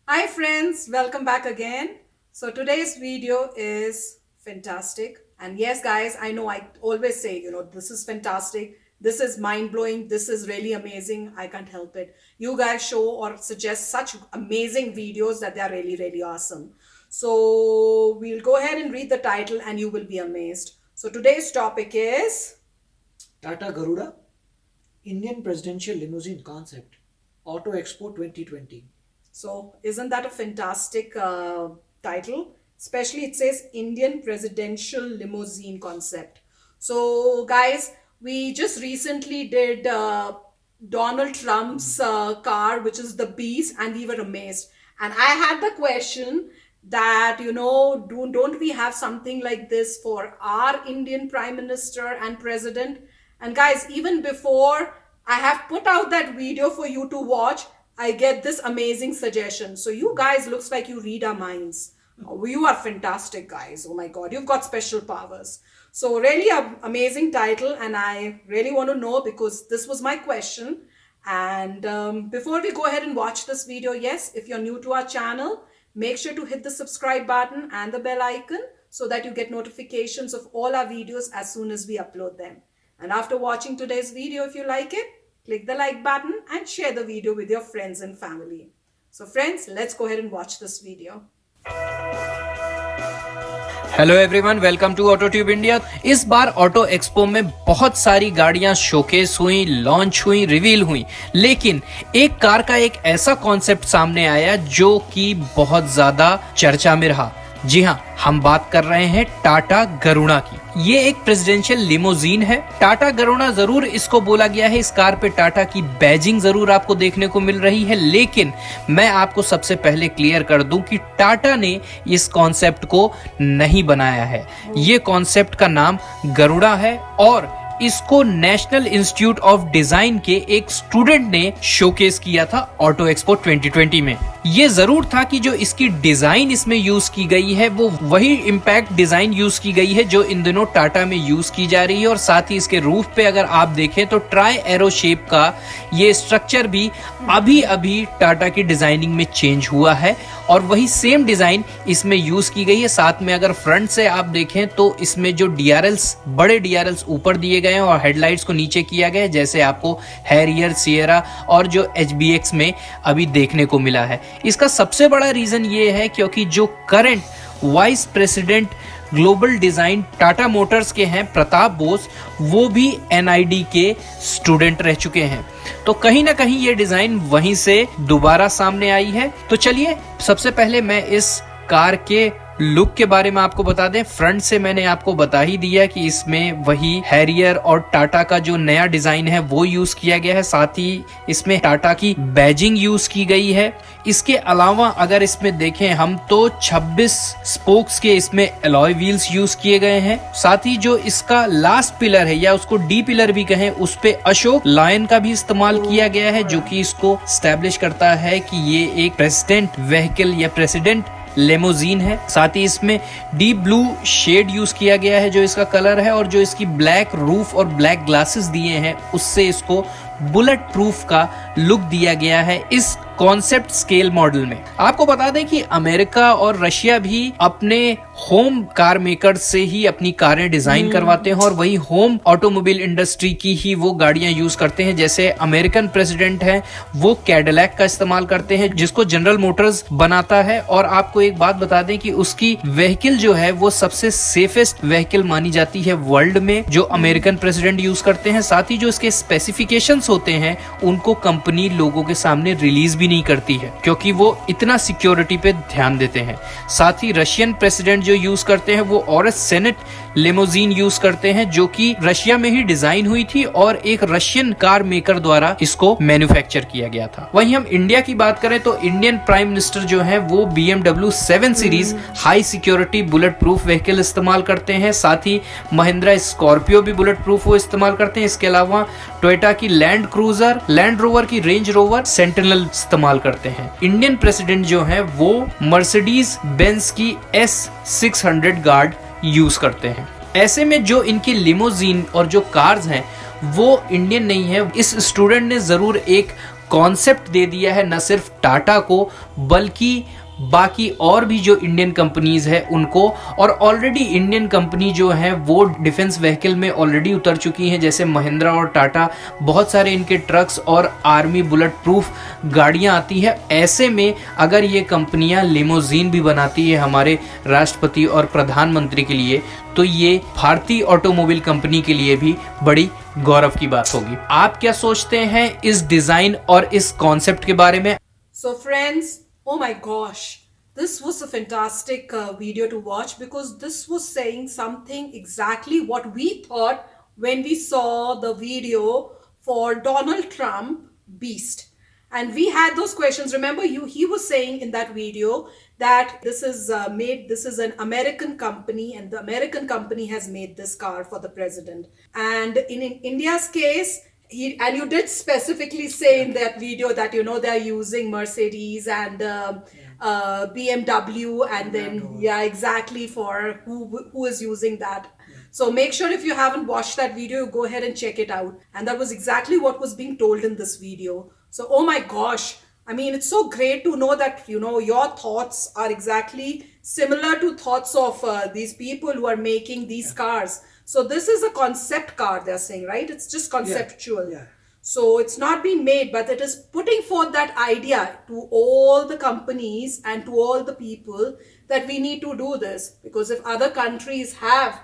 Hi friends, welcome back again. So today's video is fantastic. And yes guys, I know I always say, this is fantastic. This is mind-blowing. This is really amazing. I can't help it. You guys show or suggest such amazing videos that they are really, really awesome. So we'll go ahead and read the title and you will be amazed. So today's topic is Tata Garuda, Indian Presidential Limousine Concept, Auto Expo 2020. So, isn't that a fantastic title? Especially it says Indian Presidential Limousine Concept. So, guys, we just recently did Donald Trump's car, which is the Beast, and we were amazed. And I had the question that, don't we have something like this for our Indian Prime Minister and President? And guys, even before I have put out that video for you to watch, I get this amazing suggestion. So you guys looks like you read our minds. Oh, you are fantastic guys. Oh my god, you've got special powers. So really amazing title, and I really want to know because this was my question. And before we go ahead and watch this video, yes, if you're new to our channel, make sure to hit the subscribe button and the bell icon so that you get notifications of all our videos as soon as we upload them. And after watching today's video, if you like it, click the like button and share the video with your friends and family. So friends, let's go ahead and watch this video. Hello everyone, welcome to Auto Tube India. इस बार auto expo में बहुत सारी गाड़ियां showcase हुई, launch हुई, reveal हुई, लेकिन एक कार का एक ऐसा कॉन्सेप्ट सामने आया जो कि बहुत ज्यादा चर्चा में रहा। जी हाँ, हम बात कर रहे हैं टाटा गरुड़ा की। ये एक प्रेसिडेंशियल लिमोजीन है। टाटा गरुड़ा जरूर इसको बोला गया है, इस कार पे टाटा की बैजिंग जरूर आपको देखने को मिल रही है, लेकिन मैं आपको सबसे पहले क्लियर कर दूं कि टाटा ने इस कॉन्सेप्ट को नहीं बनाया है। ये कॉन्सेप्ट का नाम गरुड़ा है और इसको नेशनल इंस्टीट्यूट ऑफ डिजाइन के एक स्टूडेंट ने शोकेस किया था ऑटो एक्सपो 2020 में। ये जरूर था कि जो इसकी डिजाइन इसमें यूज की गई है वो वही इम्पैक्ट डिजाइन यूज की गई है जो इन दिनों टाटा में यूज की जा रही है, और साथ ही इसके रूफ पे अगर आप देखें तो ट्राई एरो शेप का ये स्ट्रक्चर भी अभी अभी टाटा की डिजाइनिंग में चेंज हुआ है और वही सेम डिजाइन इसमें यूज की गई है। साथ में अगर फ्रंट से आप देखें तो इसमें जो डीआरएल्स, बड़े डीआरएल्स ऊपर दिए गए हैं और हेडलाइट्स को नीचे किया गया है, जैसे आपको हैरियर, सियरा और जो एचबीएक्स में अभी देखने को मिला है। इसका सबसे बड़ा रीजन ये है क्योंकि जो current vice president global design Tata Motors के हैं प्रताप बोस, वो भी एनआईडी के स्टूडेंट रह चुके हैं, तो कहीं ना कहीं ये डिजाइन वहीं से दोबारा सामने आई है। तो चलिए सबसे पहले मैं इस कार के लुक के बारे में आपको बता दें। फ्रंट से मैंने आपको बता ही दिया कि इसमें वही हैरियर और टाटा का जो नया डिजाइन है वो यूज किया गया है, साथ ही इसमें टाटा की बैजिंग यूज की गई है। इसके अलावा अगर इसमें देखें हम तो 26 स्पोक्स के इसमें एलॉय व्हील्स यूज किए गए हैं। साथ ही जो इसका लास्ट पिलर है या उसको डी पिलर भी कहें, उस पे अशोक लायन का भी इस्तेमाल किया गया है, जो कि इसको स्टैब्लिश करता है कि ये एक प्रेसिडेंट व्हीकल या प्रेसिडेंट लेमोजीन है। साथ ही इसमें डीप ब्लू शेड यूज किया गया है जो इसका कलर है, और जो इसकी ब्लैक रूफ और ब्लैक ग्लासेस दिए हैं उससे इसको बुलेट प्रूफ का लुक दिया गया है इस कॉन्सेप्ट स्केल मॉडल में। आपको बता दें कि अमेरिका और रशिया भी अपने होम कार मेकर से ही अपनी कारें डिजाइन करवाते हैं और वही होम ऑटोमोबाइल इंडस्ट्री की ही वो गाड़ियां यूज करते हैं। जैसे अमेरिकन प्रेसिडेंट है वो कैडिलैक का इस्तेमाल करते हैं जिसको जनरल मोटर्स बनाता है, और आपको एक बात बता दें कि उसकी व्हीकल जो है वो सबसे सेफेस्ट व्हीकल मानी जाती है वर्ल्ड में, जो अमेरिकन प्रेसिडेंट यूज करते हैं। साथ ही जो इसके स्पेसिफिकेशंस होते हैं उनको कंपनी लोगों के सामने रिलीज भी नहीं करती है क्योंकि वो इतना सिक्योरिटी पे ध्यान देते हैं। साथ ही रशियन प्रेसिडेंट जो यूज करते हैं वो ऑरस सेनेट लिमोजीन यूज करते हैं जो कि रशिया में ही डिजाइन हुई थी और एक रशियन कार मेकर द्वारा इसको मैन्युफैक्चर किया गया था। वहीं हम इंडिया की बात करें तो इंडियन प्राइम मिनिस्टर जो है वो BMW 7 series high security bullet proof vehicle इस्तेमाल करते हैं। साथ ही महिंद्रा स्कॉर्पियो भी बुलेट प्रूफ वो इस्तेमाल करते हैं। इसके अलावा टोयोटा की लैंड क्रूजर, लैंड रोवर की रेंज रोवर, सेंटिनल इस्तेमाल करते हैं। इंडियन प्रेसिडेंट जो है वो मर्सिडीज बेंज की S600 गार्ड यूज करते हैं। ऐसे में जो इनकी लिमोजीन और जो कार्स हैं वो इंडियन नहीं है। इस स्टूडेंट ने जरूर एक कॉन्सेप्ट दे दिया है न सिर्फ टाटा को बल्कि बाकी और भी जो इंडियन कंपनीज है उनको। और ऑलरेडी इंडियन कंपनी जो है वो डिफेंस व्हीकल में ऑलरेडी उतर चुकी हैं, जैसे महिंद्रा और टाटा। बहुत सारे इनके ट्रक्स और आर्मी बुलेट प्रूफ गाड़ियां आती है। ऐसे में अगर ये कंपनियां लिमोजीन भी बनाती है हमारे राष्ट्रपति और प्रधानमंत्री के लिए, तो ये भारतीय ऑटोमोबाइल कंपनी के लिए भी बड़ी गौरव की बात होगी। आप क्या सोचते हैं इस डिजाइन और इस कॉन्सेप्ट के बारे में? So, friends, oh my gosh, this was a fantastic video to watch, because this was saying something exactly what we thought when we saw the video for Donald Trump Beast. And we had those questions. Remember, he was saying in that video that this is an American company, and the American company has made this car for the president. And in India's case, and you did specifically say in that video that they're using Mercedes and BMW, and then exactly, for who is using that. So make sure, if you haven't watched that video, go ahead and check it out. And that was exactly what was being told in this video. So, oh my gosh, I mean, it's so great to know that your thoughts are exactly similar to thoughts of these people who are making these cars. So this is a concept car, they're saying, right? It's just conceptual. Yeah. So it's not being made, but it is putting forth that idea to all the companies and to all the people that we need to do this. Because if other countries have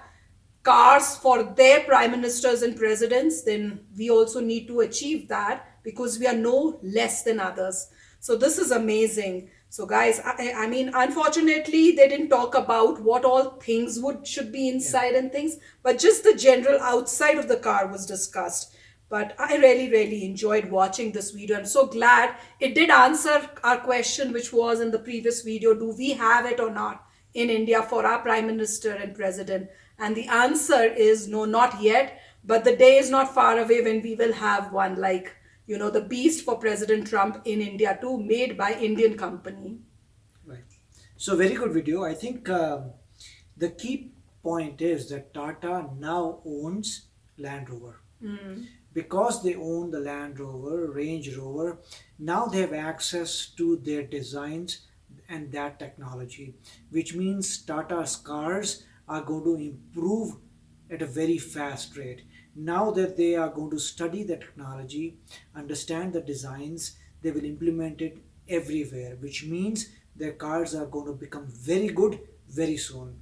cars for their prime ministers and presidents, then we also need to achieve that, because we are no less than others. So this is amazing. So guys, I mean, unfortunately, they didn't talk about what all things should be inside and things, but just the general outside of the car was discussed. But I really, really enjoyed watching this video. I'm so glad it did answer our question, which was in the previous video, do we have it or not in India for our prime minister and president? And the answer is no, not yet. But the day is not far away when we will have one, like, the Beast for President Trump in India too, made by Indian company. Right. So very good video. I think the key point is that Tata now owns Land Rover. Because they own the Land Rover, Range Rover, now they have access to their designs and that technology, which means Tata's cars are going to improve at a very fast rate. Now that they are going to study the technology, understand the designs, they will implement it everywhere, which means their cars are going to become very good very soon.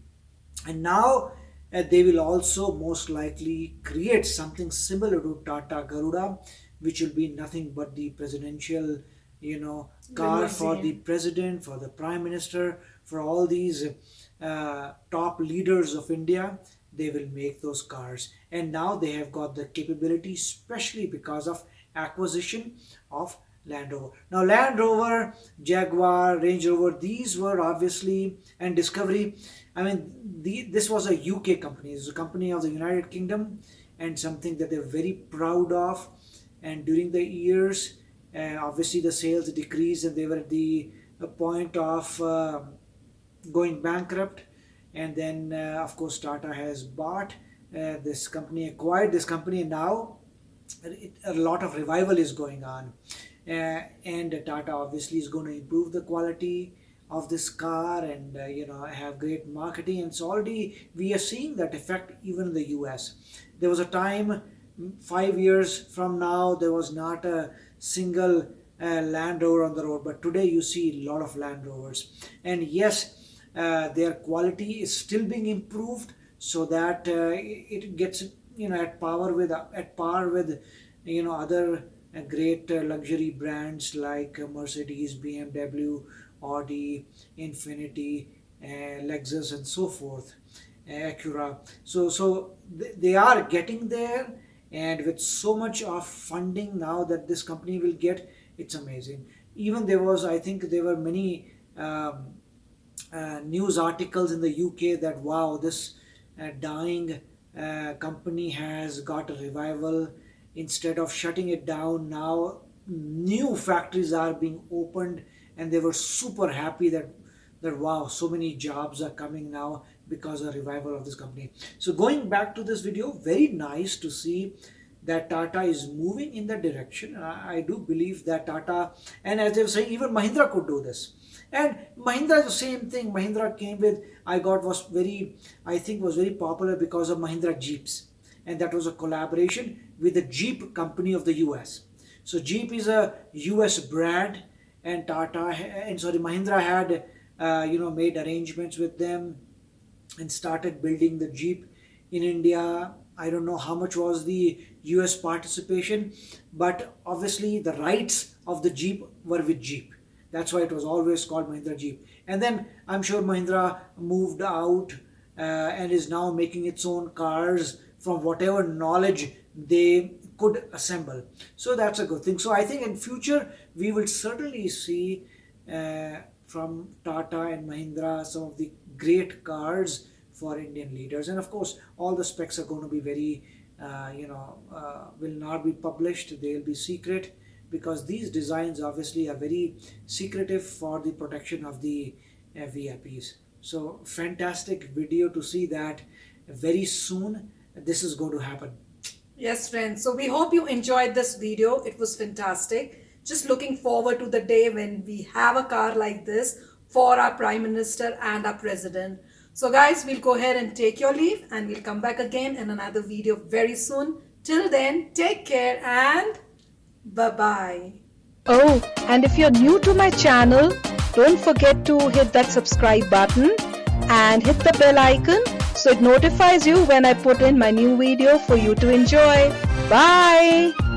And now they will also most likely create something similar to Tata Garuda, which will be nothing but the presidential, car for the president, for the prime minister, for all these top leaders of India. They will make those cars, and now they have got the capability, especially because of acquisition of Land Rover. Now Land Rover, Jaguar, Range Rover, these were obviously, and Discovery, I mean, this was a UK company. It's a company of the United Kingdom, and something that they're very proud of. And during the years, obviously the sales decreased, and they were at the point of going bankrupt. And then of course Tata has bought this company, acquired this company, and now a lot of revival is going on. And Tata obviously is going to improve the quality of this car, and have great marketing, and so already we are seeing that effect even in the US. There was a time 5 years from now there was not a single Land Rover on the road, but today you see a lot of Land Rovers. And yes, their quality is still being improved, so that it gets at par with other great luxury brands like Mercedes, BMW, Audi, Infiniti, Lexus, and so forth, Acura. So they are getting there, and with so much of funding now that this company will get, it's amazing. Even I think there were many news articles in the UK that wow, this dying company has got a revival. Instead of shutting it down, now new factories are being opened, and they were super happy that wow, so many jobs are coming now because of the revival of this company. So going back to this video, very nice to see that Tata is moving in that direction. I do believe that Tata, and as they were saying, even Mahindra could do this. And Mahindra is the same thing. Mahindra came with, was very popular because of Mahindra Jeeps. And that was a collaboration with the Jeep company of the US. So Jeep is a US brand, and Mahindra had, made arrangements with them and started building the Jeep in India. I don't know how much was the US participation, but obviously the rights of the Jeep were with Jeep. That's why it was always called Mahindra Jeep. And then I'm sure Mahindra moved out and is now making its own cars from whatever knowledge they could assemble. So that's a good thing. So I think in future we will certainly see from Tata and Mahindra some of the great cars for Indian leaders. And of course, all the specs are going to be very, will not be published. They'll be secret, because these designs obviously are very secretive for the protection of the VIPs. So fantastic video to see that very soon this is going to happen. Yes, friends. So we hope you enjoyed this video. It was fantastic. Just looking forward to the day when we have a car like this for our Prime Minister and our President. So guys, we'll go ahead and take your leave, and we'll come back again in another video very soon. Till then, take care and bye-bye. Oh, and if you're new to my channel, don't forget to hit that subscribe button and hit the bell icon so it notifies you when I put in my new video for you to enjoy. Bye!